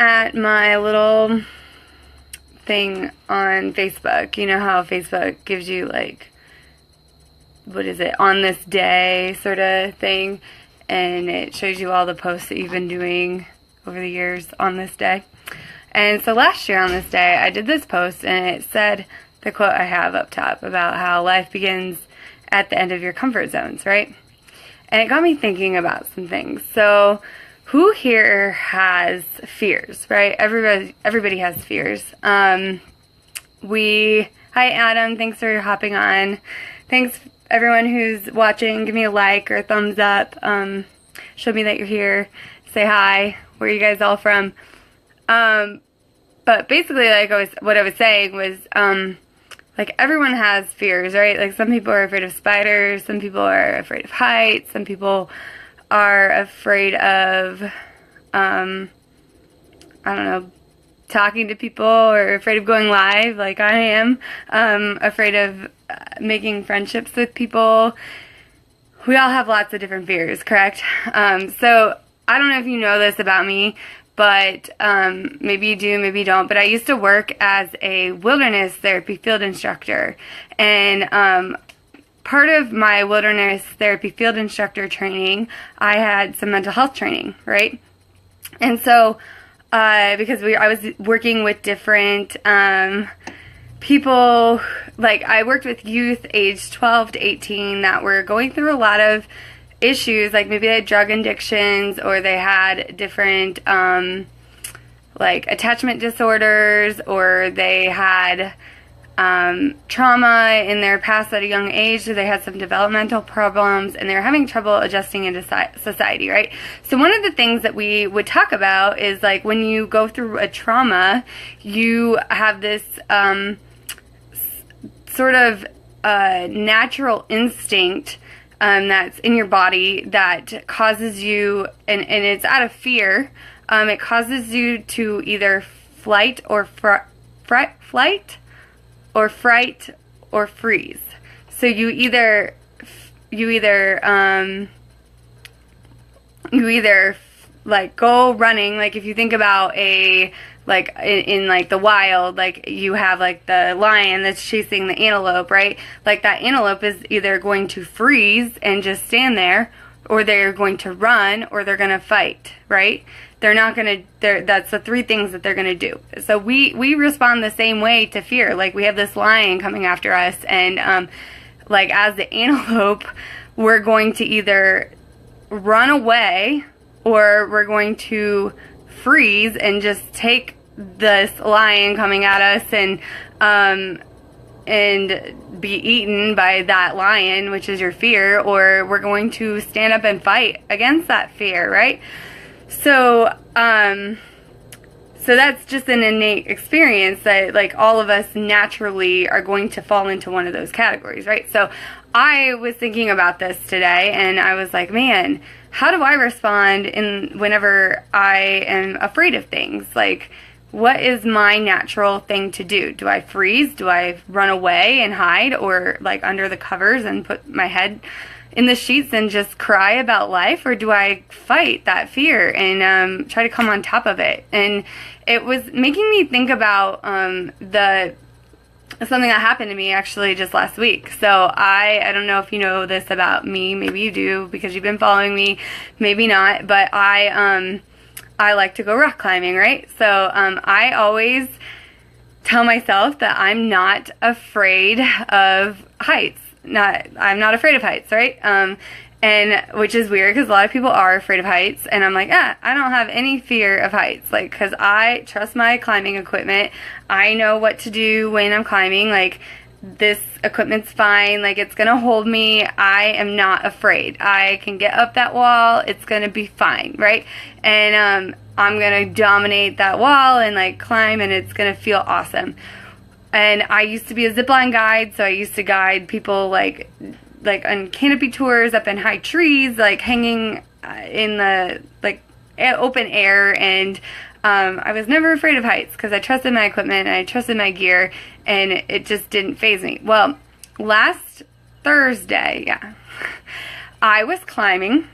at my little thing on Facebook. You know how Facebook gives you like, what is it, on this day sort of thing, and it shows you all the posts that you've been doing over the years on this day. And so last year on this day, I did this post, and it said the quote I have up top about how life begins at the end of your comfort zones, right? And it got me thinking about some things. So who here has fears, right? Everybody has fears. Hi Adam, thanks for hopping on. Thanks everyone who's watching. Give me a like or a thumbs up. Show me that you're here. Say hi. Where are you guys all from? But basically, like what I was saying was, like everyone has fears, right? Like some people are afraid of spiders, some people are afraid of heights, some people are afraid of, I don't know, talking to people, or afraid of going live like I am, afraid of making friendships with people. We all have lots of different fears, correct? So I don't know if you know this about me, but maybe you do, maybe you don't, but I used to work as a wilderness therapy field instructor, and part of my wilderness therapy field instructor training, I had some mental health training, right? And so, because I was working with different people, like I worked with youth aged 12 to 18 that were going through a lot of issues, like maybe they had drug addictions, or they had different like attachment disorders, or they had trauma in their past at a young age, so they had some developmental problems, and they were having trouble adjusting into society, right? So one of the things that we would talk about is like when you go through a trauma, you have this sort of natural instinct that's in your body that causes you, and it's out of fear, it causes you to either flight or fright or freeze. So you either like go running, like if you think about a, like in like the wild, like you have like the lion that's chasing the antelope, right? Like that antelope is either going to freeze and just stand there, or they're going to run, or they're going to fight, right? They're not going to, that's the three things that they're going to do. So we respond the same way to fear. Like we have this lion coming after us, and like as the antelope, we're going to either run away, or we're going to freeze and just take this lion coming at us and be eaten by that lion, which is your fear, or we're going to stand up and fight against that fear, right? So so that's just an innate experience that like all of us naturally are going to fall into one of those categories, right? So I was thinking about this today, and I was like, man, how do I respond whenever I am afraid of things? Like, what is my natural thing to do? Do I freeze? Do I run away and hide, or like under the covers and put my head in the sheets and just cry about life? Or do I fight that fear and try to come on top of it? And it was making me think about something that happened to me actually just last week. So I don't know if you know this about me. Maybe you do because you've been following me. Maybe not. But I like to go rock climbing, right? So I always tell myself that I'm not afraid of heights. I'm not afraid of heights, right? And which is weird because a lot of people are afraid of heights, and I'm like, I don't have any fear of heights, like, because I trust my climbing equipment. I know what to do when I'm climbing. Like, this equipment's fine, like, it's gonna hold me. I am not afraid. I can get up that wall, it's gonna be fine, right? And I'm gonna dominate that wall and like climb, and it's gonna feel awesome. And I used to be a zipline guide, so I used to guide people like on canopy tours up in high trees, like hanging in the like open air, and I was never afraid of heights because I trusted my equipment and I trusted my gear, and it just didn't faze me. Well, last Thursday, I was climbing.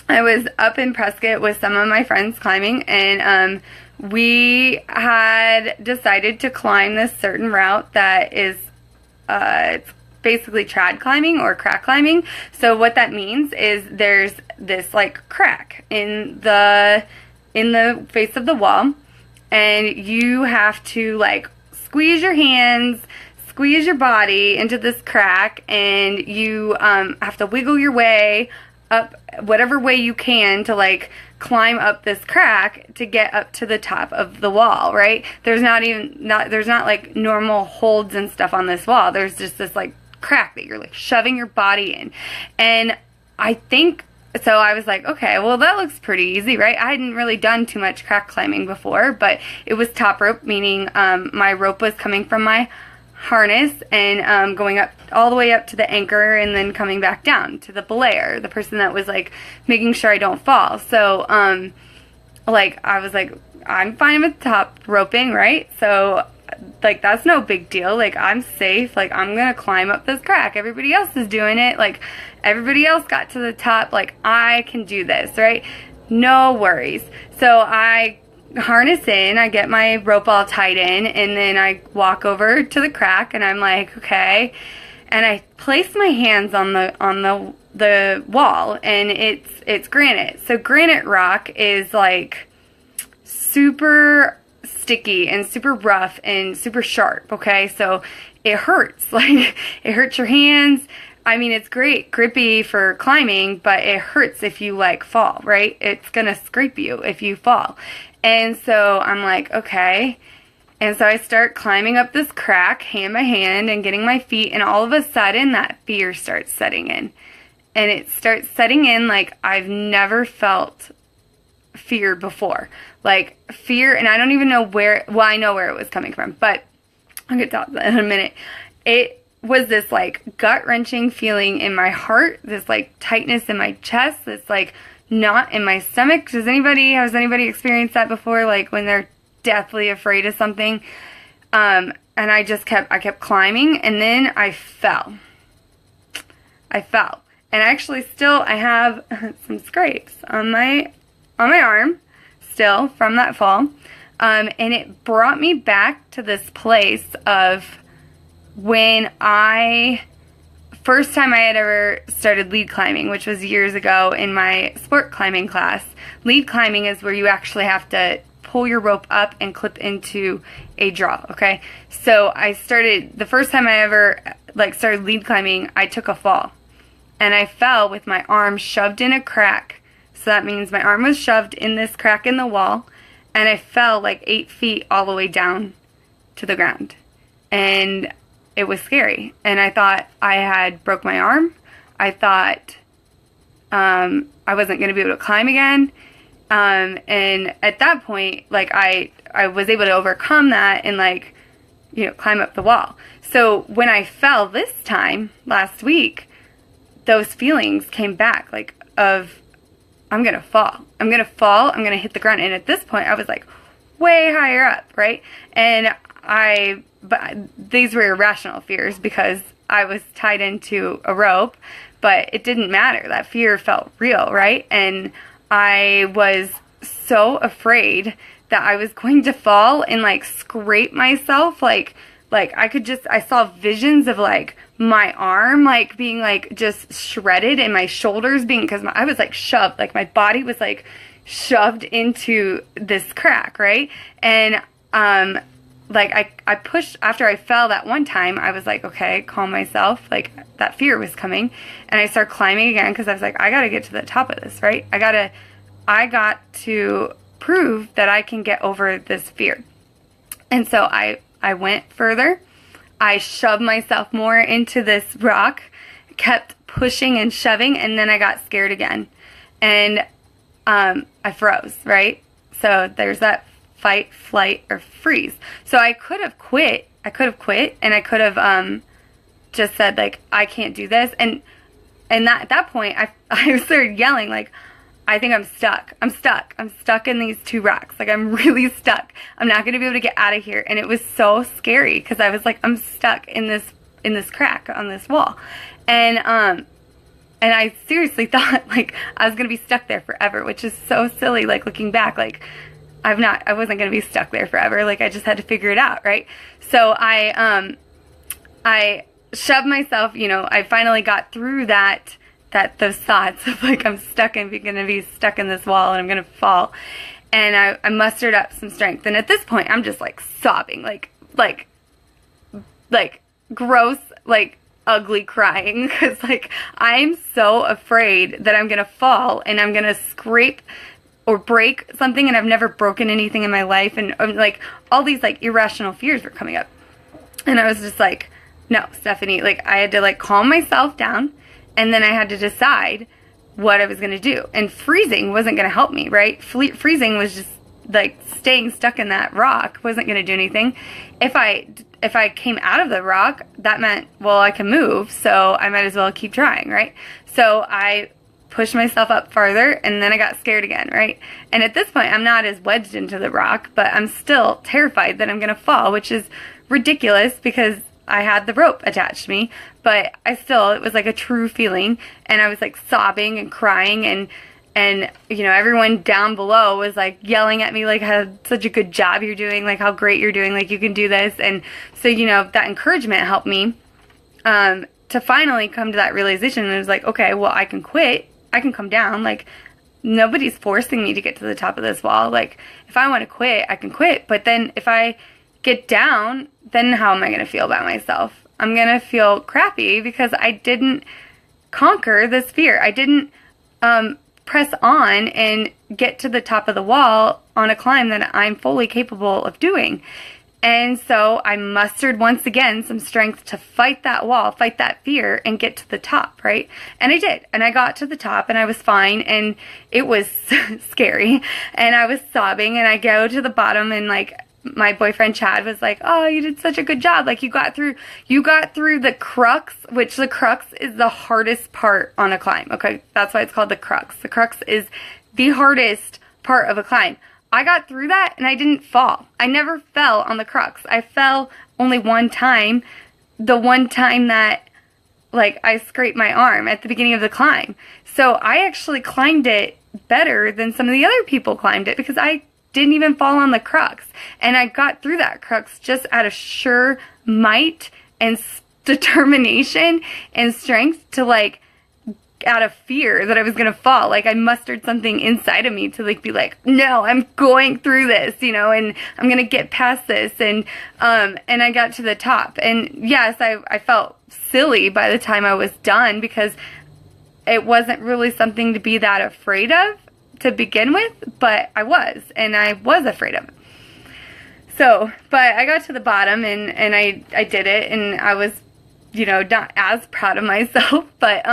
I was up in Prescott with some of my friends climbing, and we had decided to climb this certain route that is, it's basically trad climbing or crack climbing. So what that means is there's this like crack in the face of the wall, and you have to like squeeze your hands, squeeze your body into this crack, and you have to wiggle your way up whatever way you can to like climb up this crack to get up to the top of the wall, right? There's not like normal holds and stuff on this wall. There's just this like crack that you're like shoving your body in. And I think, so I was like, okay, well that looks pretty easy, right? I hadn't really done too much crack climbing before, but it was top rope, meaning my rope was coming from my harness and going up all the way up to the anchor and then coming back down to the belayer, the person that was like making sure I don't fall. So like I was like, I'm fine with top roping, right? So like that's no big deal, like I'm safe, like I'm gonna climb up this crack, everybody else is doing it, like everybody else got to the top, like I can do this, right? No worries. So I harness in, I get my rope all tied in, and then I walk over to the crack and I'm like, okay, and I place my hands on the wall, and it's granite. So granite rock is like super sticky and super rough and super sharp, okay? So it hurts, like it hurts your hands. I mean, it's great grippy for climbing, but it hurts if you like fall, right? It's gonna scrape you if you fall. And so I'm like, okay. And so I start climbing up this crack hand by hand and getting my feet, and all of a sudden that fear starts setting in. And it starts setting in like I've never felt fear before. Like fear, and I don't even know where, well, I know where it was coming from, but I'll get to that in a minute. It was this like gut-wrenching feeling in my heart, this like tightness in my chest, this like knot in my stomach. Has anybody experienced that before, like when they're deathly afraid of something? And I kept climbing, and then I fell. And actually still I have some scrapes on my arm still from that fall. And it brought me back to this place of when first time I had ever started lead climbing, which was years ago in my sport climbing class. Lead climbing is where you actually have to pull your rope up and clip into a draw, okay? So the first time I ever like started lead climbing, I took a fall. And I fell with my arm shoved in a crack. So that means my arm was shoved in this crack in the wall, and I fell like 8 feet all the way down to the ground. And it was scary, and I thought I had broke my arm. I thought I wasn't going to be able to climb again. And at that point, like I was able to overcome that and like, you know, climb up the wall. So when I fell this time last week, those feelings came back, like of I'm going to fall. I'm going to hit the ground. And at this point I was like way higher up, right? And but these were irrational fears because I was tied into a rope, but it didn't matter. That fear felt real, right? And I was so afraid that I was going to fall and like scrape myself. Like I saw visions of like my arm like being like just shredded, and my shoulders being, because I was like shoved, like my body was like shoved into this crack, right? And like I pushed, after I fell that one time, I was like, okay, calm myself, like that fear was coming, and I started climbing again because I was like, I gotta get to the top of this, right? I got to prove that I can get over this fear. And so I went further. I shoved myself more into this rock, kept pushing and shoving, and then I got scared again, and I froze, right? So there's that fight, flight, or freeze. So I could have quit, and I could have just said like, I can't do this, and at that point I started yelling like, I think I'm stuck in these two rocks, like I'm really stuck, I'm not gonna be able to get out of here. And it was so scary because I was like, I'm stuck in this crack on this wall, and I seriously thought like I was gonna be stuck there forever, which is so silly, like looking back, like I wasn't going to be stuck there forever. Like, I just had to figure it out, right? So I shoved myself, you know, I finally got through those thoughts of like, I'm going to be stuck in this wall and I'm going to fall. And I mustered up some strength. And at this point, I'm just like sobbing, like gross, like ugly crying, because like I'm so afraid that I'm gonna fall and I'm gonna scrape or break something, and I've never broken anything in my life, and like all these like irrational fears were coming up. And I was just like, no, Stephanie, like I had to like calm myself down, and then I had to decide what I was gonna do. And freezing wasn't gonna help me, right? Freezing was just like staying stuck in that rock wasn't gonna do anything. If I came out of the rock, that meant, well, I can move, so I might as well keep trying, right? So I pushed myself up farther, and then I got scared again, right? And at this point, I'm not as wedged into the rock, but I'm still terrified that I'm gonna fall, which is ridiculous because I had the rope attached to me, but it was like a true feeling, and I was like sobbing and crying, and you know, everyone down below was like yelling at me like, how such a good job you're doing, like how great you're doing, like you can do this. And so, you know, that encouragement helped me to finally come to that realization. And it was like, okay, well, I can quit, I can come down, like nobody's forcing me to get to the top of this wall. Like if I want to quit, I can quit, but then if I get down, then how am I going to feel about myself? I'm going to feel crappy because I didn't conquer this fear. I didn't press on and get to the top of the wall on a climb that I'm fully capable of doing. And so I mustered once again some strength to fight that wall, fight that fear, and get to the top, right? And I did. And I got to the top, and I was fine, and it was scary, and I was sobbing, and I go to the bottom, and like my boyfriend Chad was like, oh, you did such a good job. Like you got through the crux, which the crux is the hardest part on a climb. Okay. That's why it's called the crux. The crux is the hardest part of a climb. I got through that and I didn't fall. I never fell on the crux. I fell only one time. The one time that like I scraped my arm at the beginning of the climb. So I actually climbed it better than some of the other people climbed it because I didn't even fall on the crux. And I got through that crux just out of sheer might and determination and strength to like, out of fear that I was going to fall. Like I mustered something inside of me to like be like, no, I'm going through this, you know, and I'm going to get past this. And I got to the top. And yes, I felt silly by the time I was done because it wasn't really something to be that afraid of to begin with, but I was afraid of it. So, but I got to the bottom and I did it, and I was, you know, not as proud of myself, but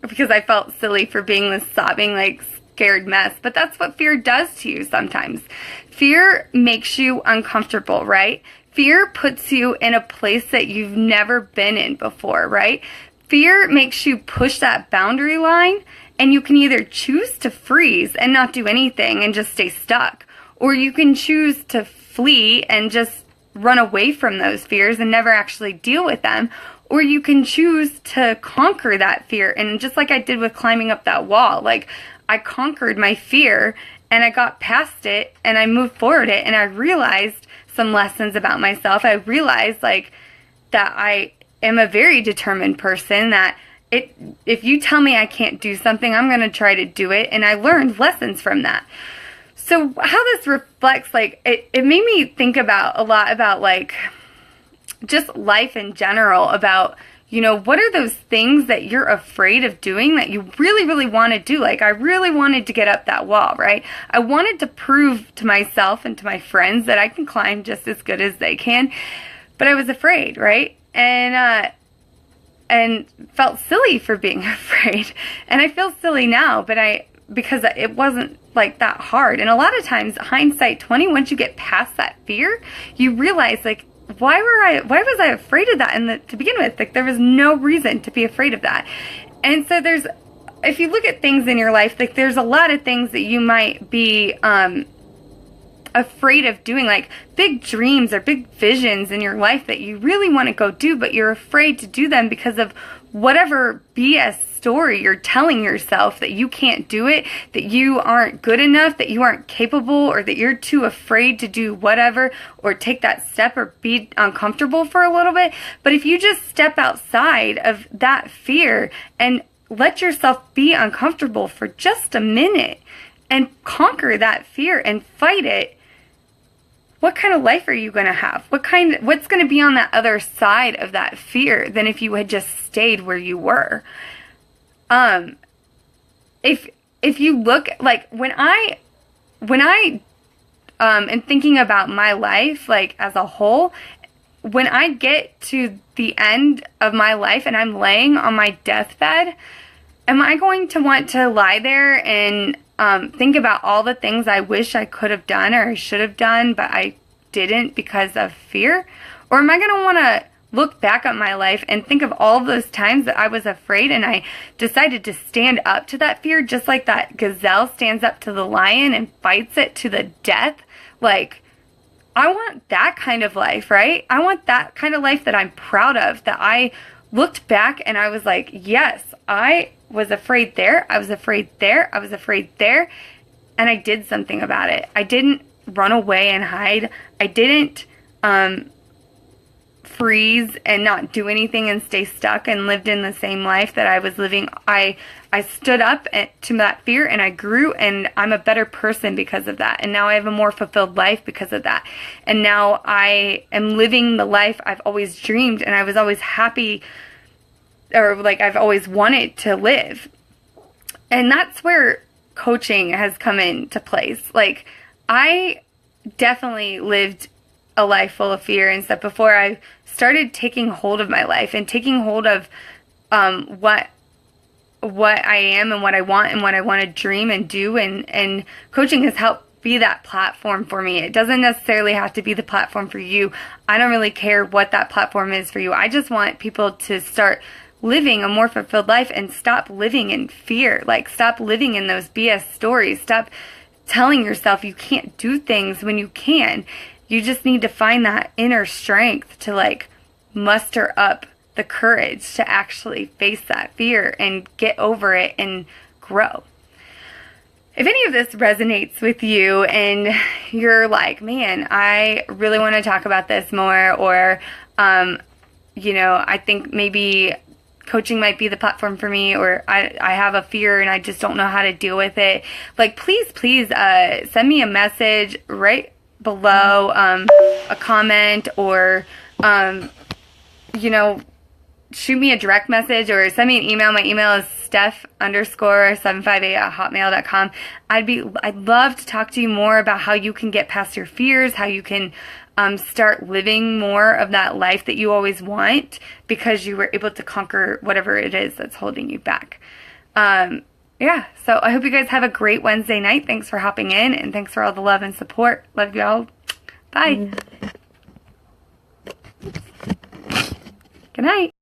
because I felt silly for being this sobbing, like scared mess. But that's what fear does to you sometimes. Fear makes you uncomfortable, right? Fear puts you in a place that you've never been in before, right? Fear makes you push that boundary line. And you can either choose to freeze and not do anything and just stay stuck, or you can choose to flee and just run away from those fears and never actually deal with them, or you can choose to conquer that fear. And just like I did with climbing up that wall, like I conquered my fear and I got past it and I moved forward it, and I realized some lessons about myself. I realized like that I am a very determined person, that if you tell me I can't do something, I'm going to try to do it. And I learned lessons from that. So how this reflects, like, it made me think about a lot about, like, just life in general, about, you know, what are those things that you're afraid of doing that you really, really want to do? Like, I really wanted to get up that wall, right? I wanted to prove to myself and to my friends that I can climb just as good as they can, but I was afraid, right? And felt silly for being afraid. And I feel silly now, because it wasn't like that hard. And a lot of times, hindsight 20, once you get past that fear, you realize like, why was I afraid of that to begin with? Like there was no reason to be afraid of that. And so if you look at things in your life, like there's a lot of things that you might be afraid of doing, like big dreams or big visions in your life that you really want to go do, but you're afraid to do them because of whatever BS story you're telling yourself that you can't do it, that you aren't good enough, that you aren't capable, or that you're too afraid to do whatever or take that step or be uncomfortable for a little bit. But if you just step outside of that fear and let yourself be uncomfortable for just a minute and conquer that fear and fight it, what kind of life are you going to have? What's going to be on that other side of that fear than if you had just stayed where you were? If you look, like, when I am thinking about my life, like, as a whole, when I get to the end of my life and I'm laying on my deathbed, am I going to want to lie there and think about all the things I wish I could have done or I should have done, but I didn't because of fear? Or am I going to want to look back at my life and think of all of those times that I was afraid and I decided to stand up to that fear, just like that gazelle stands up to the lion and fights it to the death? Like, I want that kind of life, right? I want that kind of life that I'm proud of, that I looked back and I was like, yes, I was afraid there, I was afraid there, I was afraid there, and I did something about it. I didn't run away and hide. I didn't freeze and not do anything and stay stuck and lived in the same life that I was living. I stood up to that fear and I grew, and I'm a better person because of that. And now I have a more fulfilled life because of that. And now I am living the life I've always dreamed and I was always happy, or like I've always wanted to live. And that's where coaching has come into place. Like, I definitely lived a life full of fear and stuff before I started taking hold of my life and taking hold of what I am and what I want and what I want to dream and do. And coaching has helped be that platform for me. It doesn't necessarily have to be the platform for you. I don't really care what that platform is for you. I just want people to start living a more fulfilled life and stop living in fear. Like, stop living in those BS stories. Stop telling yourself you can't do things when you can. You just need to find that inner strength to, like, muster up the courage to actually face that fear and get over it and grow. If any of this resonates with you and you're like, man, I really want to talk about this more, or, I think maybe coaching might be the platform for me, or I have a fear and I just don't know how to deal with it, like, please send me a message right below, a comment, or shoot me a direct message or send me an email. My email is steph_758@hotmail.com. I'd love to talk to you more about how you can get past your fears, how you can start living more of that life that you always want because you were able to conquer whatever it is that's holding you back. So I hope you guys have a great Wednesday night. Thanks for hopping in, and thanks for all the love and support. Love y'all. Bye. Good night.